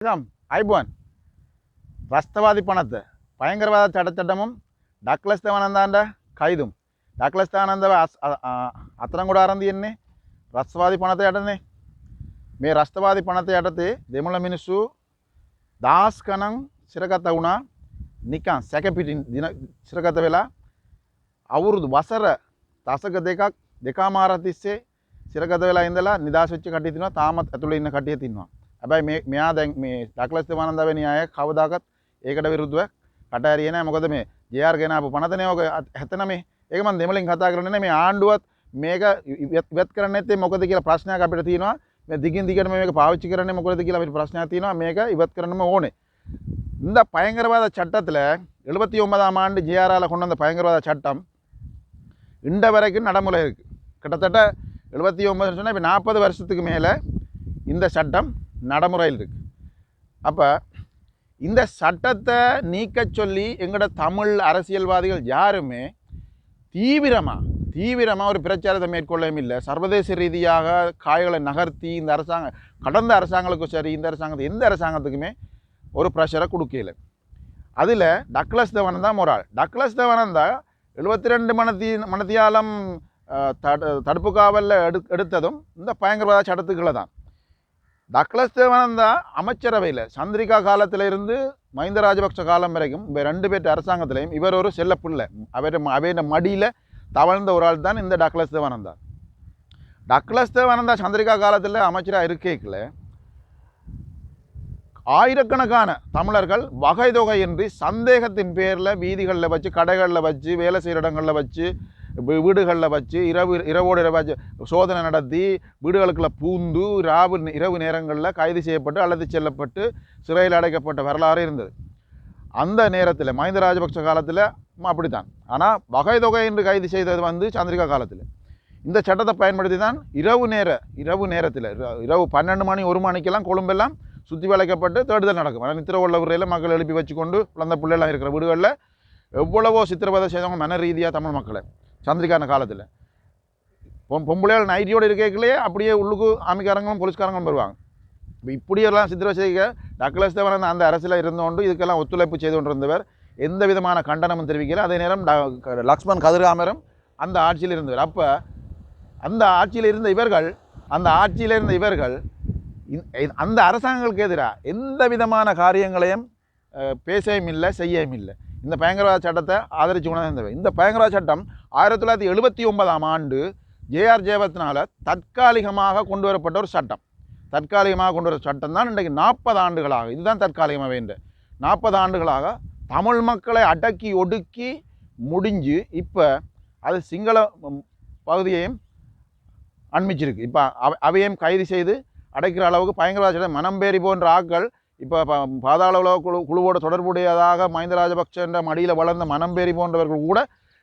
අයිබුවන් රස්තවාදී පනත පයංගරවාද චටචටමුම් ඩක්ලස් දෙවනන්දාන්ට කයිදුම් ඩක්ලස් තානන්දව අතරංගොඩ ආරන් තියෙන්නේ රස්තවාදී පනත යටනේ මේ රස්තවාදී පනත යටතේ දෙමළ මිනිස්සු දහස් ගණන් සිරගත වුණා නිකන් සැකපිටින් දින සිරගත වෙලා අවුරුදු වසර දශක දෙකමාරක් තිස්සේ සිරගත වෙලා ඉඳලා නිදහස් වෙච්ච කට්ටිය තියෙනවා තාමත් ඇතුළේ ඉන්න කට්ටිය තියෙනවා හැබැයි මෙයා දැන් මේ ඩක්ලස් දෙවනන්ද වෙනි අය කවදාකත් ඒකට විරුද්ධව කට ඇරියේ නැහැ මොකද මේ JR ගෙන ආපු පනතනේ ඔක 79 ඒක මම දෙමළෙන් කතා කරන්නේ නැහැ මේ ආණ්ඩුවත් මේක ඉවත් කරන්නේ නැත්තේ මොකද කියලා ප්‍රශ්නයක් අපිට තියෙනවා මේ දිගින් දිගට මේක පාවිච්චි කරන්නේ මොකද කියලා අපිට ප්‍රශ්නයක් තියෙනවා මේක ඉවත් කරන්නම ඕනේ இந்த பயங்கரவாத சட்டத்தில் 79ஆம் ஆண்டு JR கொண்டு வந்த பயங்கரவாத சட்டம் இந்த வரைக்கும் நடைமுறை இருக்குது கிட்டத்தட்ட 79 சொன்னால் இப்போ 40 வருஷத்துக்கு மேலே இந்த சட்டம் நடைமுறையில் இருக்குது அப்போ இந்த சட்டத்தை நீக்க சொல்லி எங்களோட தமிழ் அரசியல்வாதிகள் யாருமே தீவிரமாக ஒரு பிரச்சாரத்தை மேற்கொள்ளவும் இல்லை சர்வதேச ரீதியாக காய்களை நகர்த்தி இந்த அரசாங்கம் கடந்த அரசாங்கங்களுக்கும் சரி இந்த அரசாங்கத்துக்கு எந்த அரசாங்கத்துக்குமே ஒரு ப்ரெஷரை கொடுக்கல அதில் டக்ளஸ் தேவானந்தா தான் ஒரு ஆள் டக்ளஸ் தேவானந்தா 72 மணித்தியாலம் தடுப்பு காவலில் எடுத்ததும் இந்த பயங்கரவாத சட்டத்துக்களை தான் டக்ளஸ் தேவானந்தா அமைச்சரவையில் சந்திரிகா காலத்தில் இருந்து மஹிந்த ராஜபக்ஷ காலம் வரைக்கும் இப்போ 2 பேர் அரசாங்கத்திலையும் இவர் ஒரு செல்ல பிள்ளை அவையோட மடியில் தவழ்ந்த ஒரு ஆள் தான் இந்த டக்ளஸ் தேவானந்தா டக்ளஸ் தேவானந்தா சந்திரிகா காலத்தில் அமைச்சராக இருக்கேக்கில் ஆயிரக்கணக்கான தமிழர்கள் வகை தொகையின்றி சந்தேகத்தின் பேரில் வீதிகளில் வச்சு கடைகளில் வச்சு வேலை செய்கிற இடங்களில் வச்சு வீடுகளில் வச்சு இரவோடு வச்சு சோதனை நடத்தி வீடுகளுக்குள்ள பூந்து இரவு நேரங்களில் கைது செய்யப்பட்டு அல்லது செல்லப்பட்டு சிறையில் அடைக்கப்பட்ட வரலாறு இருந்தது அந்த நேரத்தில் மஹிந்த ராஜபக்ஷ காலத்தில் அப்படித்தான் ஆனால் வகை தொகையின்றி கைது செய்தது வந்து சந்திரிகா காலத்தில் இந்த சட்டத்தை பயன்படுத்தி தான் இரவு நேரத்தில் இரவு 12 மணி 1 மணிக்கெல்லாம் கொழும்பெல்லாம் சுற்றி வளைக்கப்பட்டு தேடுதல் நடக்கும் ஆனால் நித்திரவுள்ள உரையில் மக்கள் எழுப்பி வச்சுக்கொண்டு குழந்தை பிள்ளைலாம் இருக்கிற வீடுகளில் எவ்வளவோ சித்திரவதை செய்தவங்க மன ரீதியாக தமிழ் மக்களை சந்திரிக்கான காலத்தில் பொம்பளையால் நைட்டியோடு இருக்கலையே அப்படியே உள்ளுக்கு ஆமிக்காரங்களும் போலீஸ்காரங்களும் வருவாங்க இப்போ இப்படியெல்லாம் சித்திரவதை செய்ய டக்ளஸ் தேவானந்தா அந்த அரசில் இருந்தோண்டு இதுக்கெல்லாம் ஒத்துழைப்பு செய்து கொண்டிருந்தவர் எந்த விதமான கண்டனமும் தெரிவிக்கல அதே நேரம் லக்ஷ்மன் கதிராமரும் அந்த ஆட்சியில் இருந்தவர் அப்போ அந்த ஆட்சியில் இருந்த இவர்கள் அந்த அரசாங்கங்களுக்கு எதிராக எந்த விதமான காரியங்களையும் பேசவும் இல்லை செய்யவும் இல்லை இந்த பயங்கரவாத சட்டத்தை ஆதரித்து கொண்டு இந்த பயங்கரவாத சட்டம் 1979ஆம் ஆண்டு JR ஜெயவர்தனால தற்காலிகமாக கொண்டு வரப்பட்ட ஒரு சட்டம் தான் இன்றைக்கு 40 ஆண்டுகளாக இதுதான் தற்காலிகமாக வேண்ட 40 ஆண்டுகளாக தமிழ் மக்களை அடக்கி ஒடுக்கி முடிஞ்சு இப்போ அது சிங்கள பகுதியையும் அண்மிச்சிருக்கு இப்போ அவையும் கைது செய்து அடைக்கிற அளவுக்கு பயங்கரவாத சட்டம் மனம்பேரி போன்ற ஆட்கள் இப்போ பாதாள உலக குழுவோடு தொடர்புடையதாக மஹிந்த ராஜபக்ஷ என்ற மடியில் வளர்ந்த மனம்பேரி போன்றவர்கள் கூட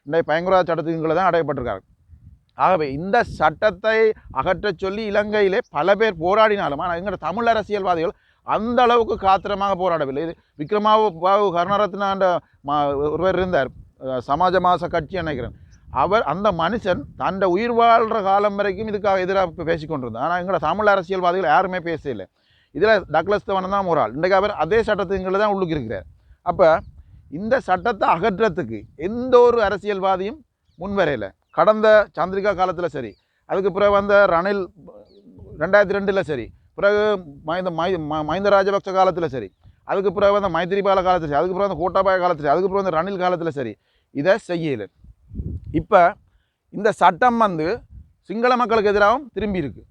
இந்த பயங்கரவாத சட்டத்துக்குள்ளே தான் அடையப்பட்டிருக்காங்க ஆகவே இந்த சட்டத்தை அகற்றச் சொல்லி இலங்கையிலே பல பேர் போராடினாலும் ஆனால் எங்களோட தமிழ் அரசியல்வாதிகள் அந்த அளவுக்கு காத்திரமாக போராடவில்லை இது விக்ரமாவு கருணரத்னான்ற ஒருவர் இருந்தார் சமாஜ மாச கட்சி நினைக்கிறேன் அவர் அந்த மனுஷன் தன்னை உயிர் வாழ்கிற காலம் வரைக்கும் இதுக்காக எதிராக பேசிக்கொண்டிருந்தார் ஆனால் எங்களோட தமிழ் அரசியல்வாதிகள் யாருமே பேசலை இதில் டக்ளஸ் தேவானந்தா தான் ஒரு ஆள் இன்றைக்கு அவர் அதே சட்டத்துங்களை தான் உள்ளுக்கு இருக்கிறார் அப்போ இந்த சட்டத்தை அகற்றத்துக்கு எந்த ஒரு அரசியல்வாதியும் முன்வரையில் கடந்த சந்திரிகா காலத்தில் சரி அதுக்கு பிறகு வந்த ரணில் 2002 சரி பிறகு மஹிந்த ராஜபக்ஷ காலத்தில் சரி அதுக்கு பிறகு வந்த மைத்திரிபால காலத்தில் சரி அதுக்கு பிறகு வந்த கோட்டாபாய காலத்தில் சரி அதுக்கு பிறகு வந்து ரணில் காலத்தில் சரி இதை செய்யலை இப்போ இந்த சட்டம் வந்து சிங்கள மக்களுக்கு எதிராகவும் திரும்பி இருக்கு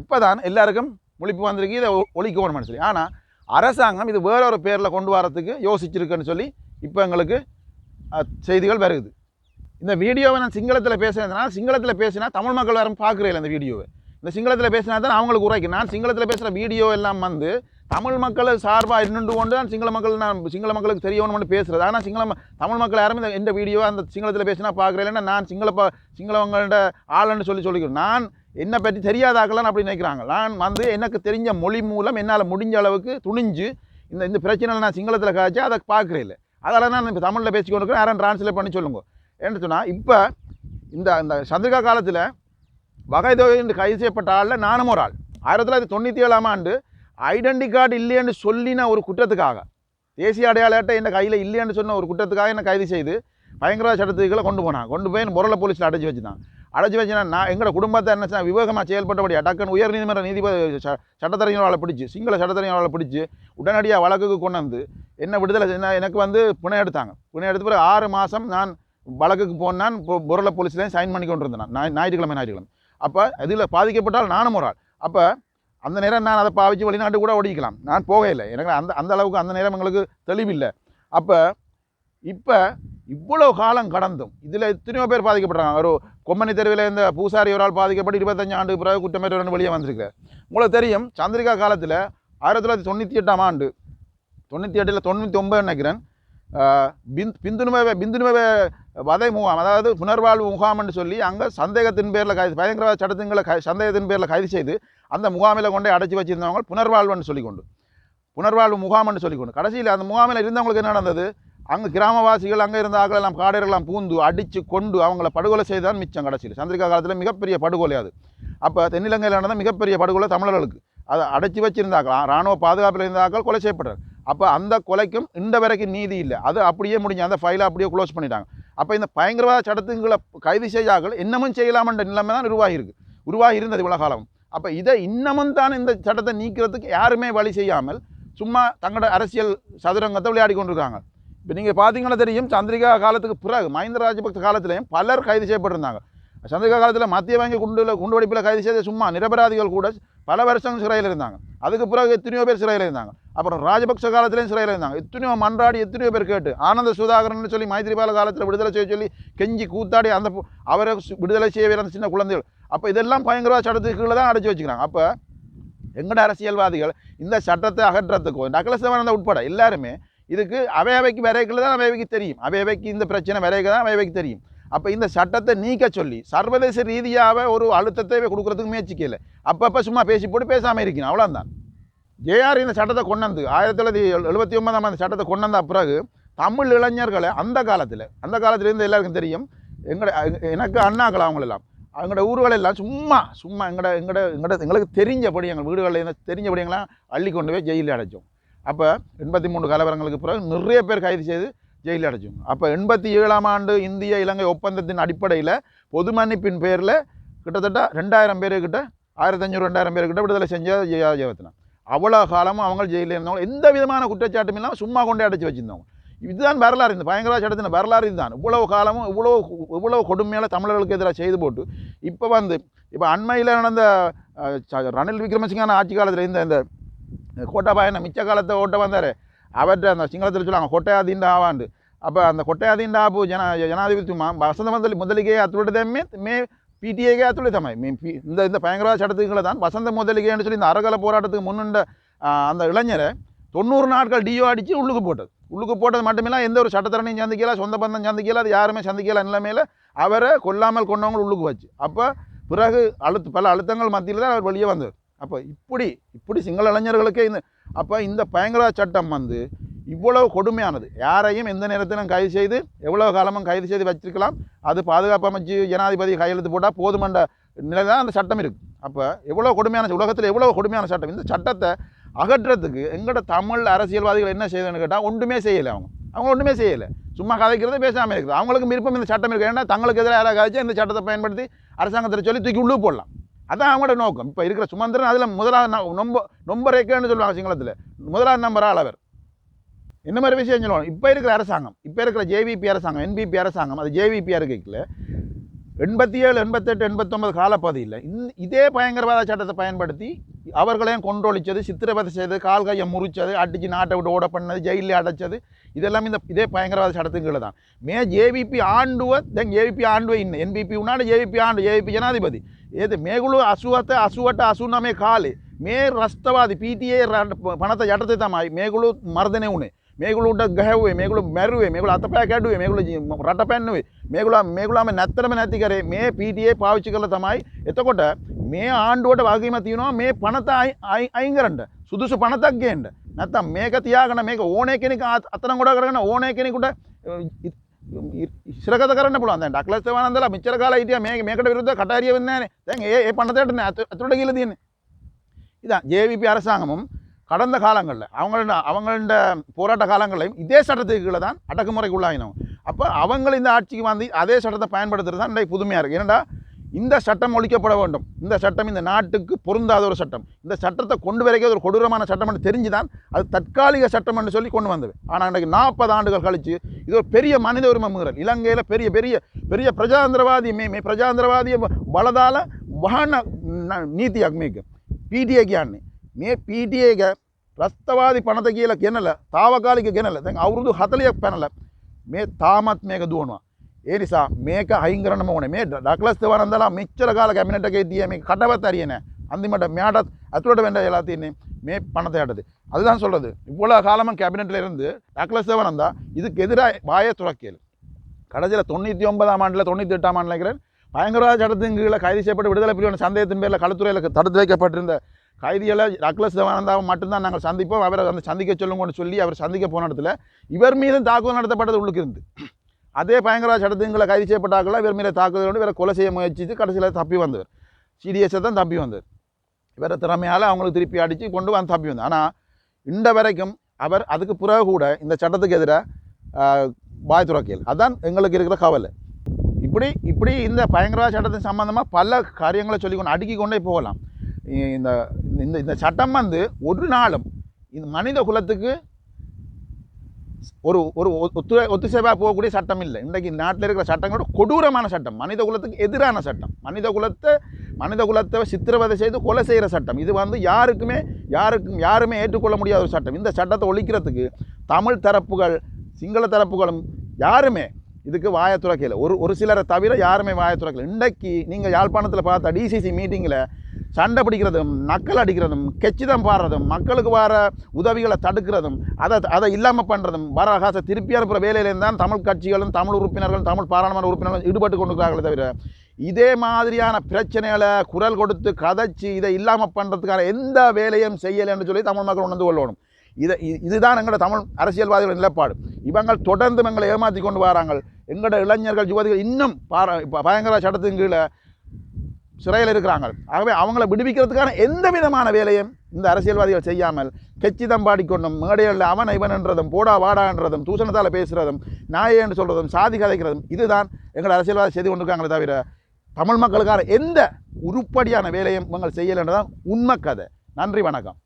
இப்போ தான் எல்லாருக்கும் முழிப்பு வந்திருக்கு இதை ஒழிக்கணும்னு சொல்லி ஆனால் அரசாங்கம் இது வேற ஒரு பேரில் கொண்டு வரத்துக்கு யோசிச்சிருக்குன்னு சொல்லி இப்போ எங்களுக்கு செய்திகள் வருது இந்த வீடியோவை நான் சிங்களத்தில் பேசினா தமிழ் மக்கள் யாரும் பார்க்குறேன் இந்த வீடியோவை இந்த சிங்களத்தில் பேசினா தான் அவங்களுக்கு உரைக்கும் நான் சிங்களத்தில் பேசுகிற வீடியோ எல்லாம் வந்து தமிழ் மக்கள் சார்பாக நின்று கொண்டு நான் சிங்கள மக்களுக்கு தெரியணும்னு பேசுகிறது ஆனால் தமிழ் மக்கள் யாரும் இந்த வீடியோ அந்த சிங்களத்தில் பேசினா பார்க்குறேன் நான் சிங்களவங்கள்ட ஆளுன்னு சொல்லிக்கிறேன் நான் என்னை பற்றி தெரியாதாக்கலாம் அப்படி நினைக்கிறாங்க நான் வந்து எனக்கு தெரிஞ்ச மொழி மூலம் என்னால் முடிஞ்ச அளவுக்கு துணிஞ்சு இந்த பிரச்சனையில் நான் சிங்களத்தில் காய்ச்சி அதை பார்க்குறேன் அதெல்லாம் நான் இப்போ தமிழில் பேசிக்கொண்டு இருக்கிறேன் யாரும் ட்ரான்ஸ்லேட் பண்ணி சொல்லுங்க என்ன சொன்னால் இப்போ இந்த சந்திரிகா காலத்தில் வகை தொகை கைது செய்யப்பட்ட ஆளில் நானும் ஒரு ஆள் 1997ஆம் ஆண்டு ஐடென்டி கார்டு இல்லைன்னு சொல்லின ஒரு குற்றத்துக்காக, தேசிய அடையாள அட்டை என் கையில் இல்லைன்னு சொன்ன ஒரு குற்றத்துக்காக என்னை கைது செய்து பயங்கரவாத சட்டத்துக்களை கொண்டு போனாங்க. கொண்டு போய் முரளை போலீஸில் அடைச்சி வச்சுதான். அடைச்சி வச்சுனா நான் எங்களோட குடும்பத்தை என்ன விவேகமாக செயல்பட்டபடியா டக்குன்னு உயர்நீதிமன்ற நீதிபதி சட்டத்தரணியாளை பிடிச்சி, சிங்கள சட்டத்தரணியாளை பிடிச்சி உடனடியாக வழக்குக்கு கொண்டு வந்து என்ன விடுதலை எனக்கு வந்து பிணை எடுத்தாங்க. பிணை எடுத்த பிறகு 6 மாதம் நான் வழக்குக்கு போனான். முரளை போலீஸ்லேயும் சைன் பண்ணி கொண்டு இருந்தேன் ஞாயிற்றுக்கிழமை. அப்போ இதில் பாதிக்கப்பட்டால் நானும் ஒரு ஆள். அப்போ அந்த நேரம் நான் அதை பாவிச்சு வெளிநாட்டு கூட ஓடிக்கலாம். நான் போகையில்லை. எனக்கு அந்த அளவுக்கு அந்த நேரம் எங்களுக்கு தெளிவில்லை. அப்போ இப்போ இவ்வளோ காலம் கடந்தும் இதில் எத்தனையோ பேர் பாதிக்கப்படுறாங்க. ஒரு கொம்மனி தெருவில் இந்த பூசாரி ஒரு ஆள் பாதிக்கப்பட்டு 25 ஆண்டு பிறகு குற்றமேற்றவர்கள் வெளியே வந்திருக்கார். உங்களுக்கு தெரியும், சந்திரிகா காலத்தில் 1998ஆம் ஆண்டு 98 99 நினைக்கிறேன், பிந்துனுவை வதை முகாம், அதாவது புனர்வாழ்வு முகாம்னு சொல்லி அங்கே சந்தேகத்தின் பேரில் பயங்கரவாத சட்டத்தின்களை சந்தேகத்தின் பேரில் கைது செய்து அந்த முகாமில் கொண்டே அடைச்சி வச்சுருந்தவங்க புனர்வாழ்வுன்னு சொல்லிக்கொண்டு, புனர்வாழ்வு முகாம்னு சொல்லிக்கொண்டு, கடைசியில் அந்த முகாமில் இருந்தவங்களுக்கு என்ன நடந்தது, அங்கே கிராமவாசிகள் அங்கே இருந்த ஆக்கள் எல்லாம் காடையெல்லாம் பூந்து அடித்து கொண்டு அவங்கள படுகொலை செய்தான் மிச்சம். கடைசியில் சந்திரிகா காலத்தில் மிகப்பெரிய படுகொலை அது. அப்போ தென்னிலங்கையில் நடந்த மிகப்பெரிய படுகொலை தமிழர்களுக்கு. அதை அடைச்சி வச்சுருந்தாக்கலாம், இராணுவ பாதுகாப்பில் இருந்தாக்கள் கொலை செய்யப்படுறார். அப்போ அந்த கொலைக்கும் இந்த வரைக்கும் நீதி இல்லை. அது அப்படியே முடிஞ்சு அந்த ஃபைலை அப்படியே க்ளோஸ் பண்ணிட்டாங்க. அப்போ இந்த பயங்கரவாத சட்டத்துங்களை கைது செய்யாக்கள் இன்னமும் செய்யலாமன்ற நிலைமை தான் உருவாகி இருந்தது இவ்வளோ காலம். அப்போ இதை இன்னமும் தான் இந்த சட்டத்தை நீக்கிறதுக்கு யாருமே வழி செய்யாமல் சும்மா தங்களோட அரசியல் சதுரங்கத்தை விளையாடி கொண்டிருக்காங்க. இப்போ நீங்கள் பார்த்தீங்கன்னா தெரியும், சந்திரிகா காலத்துக்கு பிறகு மஹிந்த ராஜபக்ச காலத்திலையும் பலர் கைது செய்யப்பட்டிருந்தாங்க. சந்திரிகா காலத்தில் மத்திய வங்கி குண்டுவெடிப்பில் கைது செய்த சும்மா நிரபராதிகள் கூட பல வருஷம் சிறையில் இருந்தாங்க. அதுக்கு பிறகு எத்தனையோ பேர் சிறையில் இருந்தாங்க. அப்புறம் ராஜபக்ச காலத்திலையும் சிறையில் இருந்தாங்க. எத்தனையோ மன்றாடி எத்தனையோ பேர் கேட்டு ஆனந்த சுதாகரன் சொல்லி மைத்திரிபால காலத்தில் விடுதலை செய்ய சொல்லி கெஞ்சி கூத்தாடி அந்த அவரை விடுதலை செய்ய அந்த சின்ன குழந்தைகள். அப்போ இதெல்லாம் பயங்கரவாத சட்டத்துக்குள்ளே தான் அடைச்சி வச்சுக்கிறாங்க. அப்போ எங்கட அரசியல்வாதிகள் இந்த சட்டத்தை அகற்றத்துக்கோ டக்ளஸ் உட்பட எல்லாருமே இதுக்கு அவைக்கு வரைக்குள்ள தான் அவைக்கு தெரியும், அவைக்கு இந்த பிரச்சனை வரைக்கு தான் அவைக்கு தெரியும். அப்போ இந்த சட்டத்தை நீக்க சொல்லி சர்வதேச ரீதியாக ஒரு அழுத்தத்தை கொடுக்குறதுக்கு முயற்சிக்கல. அப்பப்போ சும்மா பேசி போட்டு பேசாமல் இருக்கணும், அவ்வளோதான். ஜேஆர் இந்த சட்டத்தை கொண்டு வந்து 1979ஆம் அந்த சட்டத்தை கொண்டு வந்த பிறகு தமிழ் இளைஞர்களை அந்த காலத்தில் இருந்து எல்லாருக்கும் தெரியும், எனக்கு அண்ணாக்கள் அவங்களெல்லாம் எங்களோட ஊர்களெல்லாம் சும்மா எங்களுக்கு தெரிஞ்சபடி எங்கள் வீடுகளில் தெரிஞ்சபடியெல்லாம் அள்ளி கொண்டு போய் ஜெயிலில் அடைச்சோம். அப்போ 83 கலவரங்களுக்கு பிறகு நிறைய பேர் கைது செய்து ஜெயிலில் அடைச்சோம். அப்போ 87ஆம் ஆண்டு இந்திய இலங்கை ஒப்பந்தத்தின் அடிப்படையில் பொது மன்னிப்பின் பேரில் கிட்டத்தட்ட 2000 பேருக்கிட்ட 1500-2000 பேருக்கிட்ட விடுதலை செஞ்ச ஜெயவர்தனா. அவ்வளோ காலமும் அவங்க ஜெயிலில் இருந்தவங்க எந்த விதமான குற்றச்சாட்டும் இல்லாமல் சும்மா கொண்டே அடைச்சி வச்சுருந்தவங்க. இதுதான் வரலாறு, இந்த பயங்கரவாத சட்டத்தின் வரலாறு இதுதான். இவ்வளவு காலமும் இவ்வளவு கொடுமையான தமிழர்களுக்கு எதிராக செய்து போட்டு இப்போ அண்மையில் நடந்த ரணில் விக்ரமசிங்கான ஆட்சி காலத்தில் இந்த கோட்டாபாயனை மிச்ச காலத்தை ஓட்ட வந்தார். அவர்கிட்ட அந்த சிங்களத்தில் சொல்லுவாங்க கொட்டையாதீண்ட ஆவாண்டு. அப்போ அந்த கொட்டையாதீண்ட ஆபு ஜனாதிபதி வசந்த முதலிகை அத்துழைத்தமே மே பிடிஏகே அத்துழைத்தமை இந்த பயங்கரவாத சட்டத்துக்களை தான் வசந்த முதலிகைன்னு சொல்லி இந்த அறகலை போராட்டத்துக்கு முன்னுண்ட அந்த இளைஞரை 90 நாட்கள் டிஓ அடித்து உள்ளுக்கு போட்டது மட்டுமில்ல, எந்த ஒரு சட்டத்தரணையும் சந்திக்கல, சொந்த பந்தம் சந்திக்கல, அது யாருமே சந்திக்கல நிலைமையில் அவரை கொல்லாமல் கொண்டவங்க உள்ளுக்கு வச்சு. அப்போ பிறகு பல அழுத்தங்கள் மத்தியில் தான் அவர் வெளியே வந்தார். அப்போ இப்படி சிங்கள இளைஞர்களுக்கே அப்போ இந்த பயங்கரவாத சட்டம் இவ்வளவு கொடுமையானது. யாரையும் எந்த நேரத்திலும் கைது செய்து எவ்வளோ காலமும் கைது செய்து வச்சிருக்கலாம். அது பாதுகாப்பு அமைச்சு ஜனாதிபதி கையெழுத்து போட்டால் போதுமன்ற நிலை தான் அந்த சட்டம் இருக்குது. அப்போ எவ்வளோ கொடுமையான உலகத்தில் எவ்வளோ கொடுமையான சட்டம். இந்த சட்டத்தை அகற்றத்துக்கு எங்களோட தமிழ் அரசியல்வாதிகள் என்ன செய்யணும்னு கேட்டால் ஒன்றுமே செய்யலை. அவங்க ஒன்றுமே செய்யலை, சும்மா கதைக்கிறதே பேசாமல் இருக்குது. அவங்களுக்கும் விருப்பம் இந்த சட்டம் இருக்குது. ஏன்னா தங்களுக்கு எதிராக யாராவது கதைச்சா இந்த சட்டத்தை பயன்படுத்தி அரசாங்கத்தில் சொல்லி தூக்கி உள்ளே போடலாம். அதான் அவங்களோட நோக்கம். இப்போ இருக்கிற சுமந்திரன் அதில் முதலாவது நொம்பர் ரேக்கன்னு சொல்லுவாங்க சிங்களத்தில், முதலாவது நம்பர் அவர் இந்த மாதிரி விஷயம் சொல்லுவாங்க. இப்போ இருக்கிற அரசாங்கம், இப்போ இருக்கிற ஜேவிபி அரசாங்கம், என்பிபி அரசாங்கம், அது ஜேவிபி இருக்கையில் 87, 88, 89 காலப்பகுதியில் இதே பயங்கரவாத சட்டத்தை பயன்படுத்தி அவர்களையும் கொன்றொழிச்சது, சித்திரவதை செய்தது, கால் கையை முறிச்சது, அடித்து நாட்டை விட்டு ஓட பண்ணது, ஜெயிலில் அடைச்சது, இதெல்லாம் இதே பயங்கரவாத சட்டத்துக்குள்ள தான். ஜேவிபி ஆண்டுவ இன்னும் என்பிபி உன்னாடு ஜேவிபி ஜனாதிபதி ஏது மேகுಳು ಅಸುವಟ ಅಸುನಮೆ ಕಾಲೆ ಮೇ ರಸ್ತವಾದಿ ಪಿಟಿಎ ಪಣತ ಜಟತೆ ತಮಾಯಿ ಮೇಗುಳು ಮರ್ದನೆ ಉಣೆ ಮೇಗುಳು ಉಂಟ ಗಹವೆ ಮೇಗುಳು ಮೆರುವೆ ಮೇಗುಳು ಅತ್ತಪಾಯ ಕೆಡುವೆ ಮೇಗುಳು ರಟಪೆನ್ನುವೆ ಮೇಗುಳಾಮ ನೆತ್ತರಮೆ ನೆತ್ತಿಕರೆ ಮೇ ಪಿಟಿಎ ಪಾವಿಚಿಕಲ ತಮಾಯಿ ಎತ್ತಕೊಟ್ಟ ಮೇ ಆಂಡುවට වගේම තියෙනවා මේ පණත අයින් සුදුසු පණතක් ගේන්න නැත්තම් මේක තියාගෙන මේක ඕනේ කෙනෙක් අතන ගොඩ කරගෙන ඕනේ කෙනෙකුට ඉස්සරගත කරන්න පුළුවන්. දැන් ඩක්ලස් සේවානන්දලා මෙච්චර කාලෙ හිටියා මේකට විරුද්ධව කටහරිය වෙන්නේ නැහනේ. දැන් ඒ පණතයට අතුරට ගිහලා තියෙන්නේ. ඉතින් ජේවිපි அரசாங்கமும் கடந்த காலங்களில் அவங்களோட போராட்ட காலங்களையும் இதே சட்டத்துக்கு கீழே தான் அடக்குமுறைக்கு உள்ளாயினோம். அப்போ அவங்க இந்த ஆட்சிக்கு வந்து அதே சட்டத்தை பயன்படுத்துறது தான் இன்றைக்கு புதுமையாக இருக்குது. ஏன்னா இந்த சட்டம் ஒழிக்கப்பட வேண்டும், இந்த சட்டம் இந்த நாட்டுக்கு பொருந்தாத ஒரு சட்டம், இந்த சட்டத்தை கொண்டு வரைக்க ஒரு கொடூரமான சட்டம் என்று தெரிஞ்சு தான் அது தற்காலிக சட்டம் என்று சொல்லி கொண்டு வந்தது. ஆனால் இன்றைக்கு 40 ஆண்டுகள் கழித்து இது ஒரு பெரிய மனித உரிமை மீறல். இலங்கையில் பெரிய பெரிய பெரிய பிரஜாந்திரவாதிய பலதால வான நீதியாக மேய்க்கும் PTA ஆன்னு PTA රස්තවාදී පනත කියලා කියනල තාවකාලික ගෙනල දැන් අවුරුදු 40ක් පැනලා මේ තාමත් මේක දුවනවා. ඒ නිසා මේක අයින් කරන්නම ඕනේ. මේ ඩග්ලස් දෙවානන්දලා මෙච්චර කාල කැබිනට් එකේ තියා මේක කඩවත් හරිය නැහැ. අන්තිමට මෙයාටත් අතුලට වෙන්න වෙලා තින්නේ මේ පනත යටතේ. அதுதான் சொல்றது. இவ்வளவு காலமா கேபினெட்ல இருந்து டாக்லஸ் தேவானந்தா இதுக்கு எதிராக வாயை துறக்கல. கடைசியில் 99ஆம் ஆண்டில் 98ஆம் ஆண்டில் நினைக்கிறேன் பயங்கரவாத சட்டத்தின் கீழே கைது செய்யப்பட்டு விடுதலை புலிகள் சந்தேகத்தின் பேரில் களத்துறையில் தடுத்து வைக்கப்பட்டிருந்த கைதிகளை டாக்லஸ் தேவானந்தாவை மட்டும்தான் நாங்கள் சந்திப்போம், அவரை அந்த சந்திக்க சொல்லுங்கன்னு சொல்லி அவர் சந்திக்க போன இடத்துல இவர் மீது தாக்குதல் நடத்தப்பட்டது உள்ளுக்கு இருந்து அதே பயங்கரவாத சட்டத்தின்களை கைது செய்யப்பட்டார்கள். இவர் மீது தாக்குதல் கொண்டு இவரை கொலை செய்ய முயற்சித்து கடைசியில் தப்பி வந்தவர். CDS தான் தப்பி வந்தவர். இவரை திறமையால் அவங்களுக்கு திருப்பி அடித்து கொண்டு வந்து தப்பி வந்தார். ஆனால் இந்த வரைக்கும் அவர் அதுக்கு பிறகு கூட இந்த சட்டத்துக்கு எதிராக வாய் துறக்கல். அதுதான் எங்களுக்கு இருக்கிற கவலை. இப்படி இந்த பயங்கரவாத சட்டத்தின் சம்பந்தமாக பல காரியங்களை சொல்லிக்கொண்டு அடுக்கி கொண்டே போகலாம். இந்த இந்த சட்டம் வந்து ஒரு நாளும் இந்த மனித குலத்துக்கு ஒரு ஒரு ஒத்துசைவாக போகக்கூடிய சட்டம் இல்லை. இன்றைக்கு நாட்டில் இருக்கிற சட்டங்களோட கொடூரமான சட்டம், மனித குலத்துக்கு எதிரான சட்டம், மனித குலத்தை சித்திரவதை செய்து கொலை செய்கிற சட்டம். இது வந்து யாருமே ஏற்றுக்கொள்ள முடியாத ஒரு சட்டம். இந்த சட்டத்தை ஒழிக்கிறதுக்கு தமிழ் தரப்புகள் சிங்கள தரப்புகளும் யாருமே இதுக்கு வாயை துறக்கல. ஒரு சிலரை தவிர யாருமே வாயை துறக்கல. இன்றைக்கு நீங்கள் யாழ்ப்பாணத்தில் பார்த்தா DCC மீட்டிங்கில் சண்டை பிடிக்கிறதும் நக்கல் அடிக்கிறதும் கெச்சிதம் பாடுறதும் மக்களுக்கு வர உதவிகளை தடுக்கிறதும் அதை இல்லாமல் பண்ணுறதும் வர காசை திருப்பி அனுப்புகிற வேலையிலேருந்து தான் தமிழ் கட்சிகளும் தமிழ் உறுப்பினர்களும் தமிழ் பாராளுமன்ற உறுப்பினர்களும் ஈடுபட்டு கொண்டிருக்கிறார்களே தவிர இதே மாதிரியான பிரச்சனைகளை குரல் கொடுத்து கதைச்சி இதை இல்லாமல் பண்ணுறதுக்கான எந்த வேலையும் செய்யலைன்னு சொல்லி தமிழ் மக்கள் உணர்ந்து கொள்ளணும். இதுதான் எங்களோட தமிழ் அரசியல்வாதிகளின் நிலைப்பாடு. இவங்கள் தொடர்ந்து எங்களை ஏமாற்றி கொண்டு வராங்க. எங்களோட இளைஞர்கள் யுவதிகள் இன்னும் பயங்கர சட்டத்தின் கீழே சிறையில் இருக்கிறாங்க. ஆகவே அவங்கள விடுவிக்கிறதுக்கான எந்த விதமான வேலையும் இந்த அரசியல்வாதிகள் செய்யாமல் கெச்சிதம் பாடிக்கொண்டும் மேடைகளில் அவன் இவன் என்றதும் போடா வாடா என்றதும் தூஷணத்தால் பேசுகிறதும் நாயே என்று சொல்கிறதும் சாதி கதைக்கிறதும் இதுதான் எங்கள் அரசியல்வாதி செய்து கொண்டிருக்காங்களே தவிர தமிழ் மக்களுக்கான எந்த உருப்படியான வேலையும் இவங்கள் செய்யலைன்றதான் உண்மை கதை. நன்றி, வணக்கம்.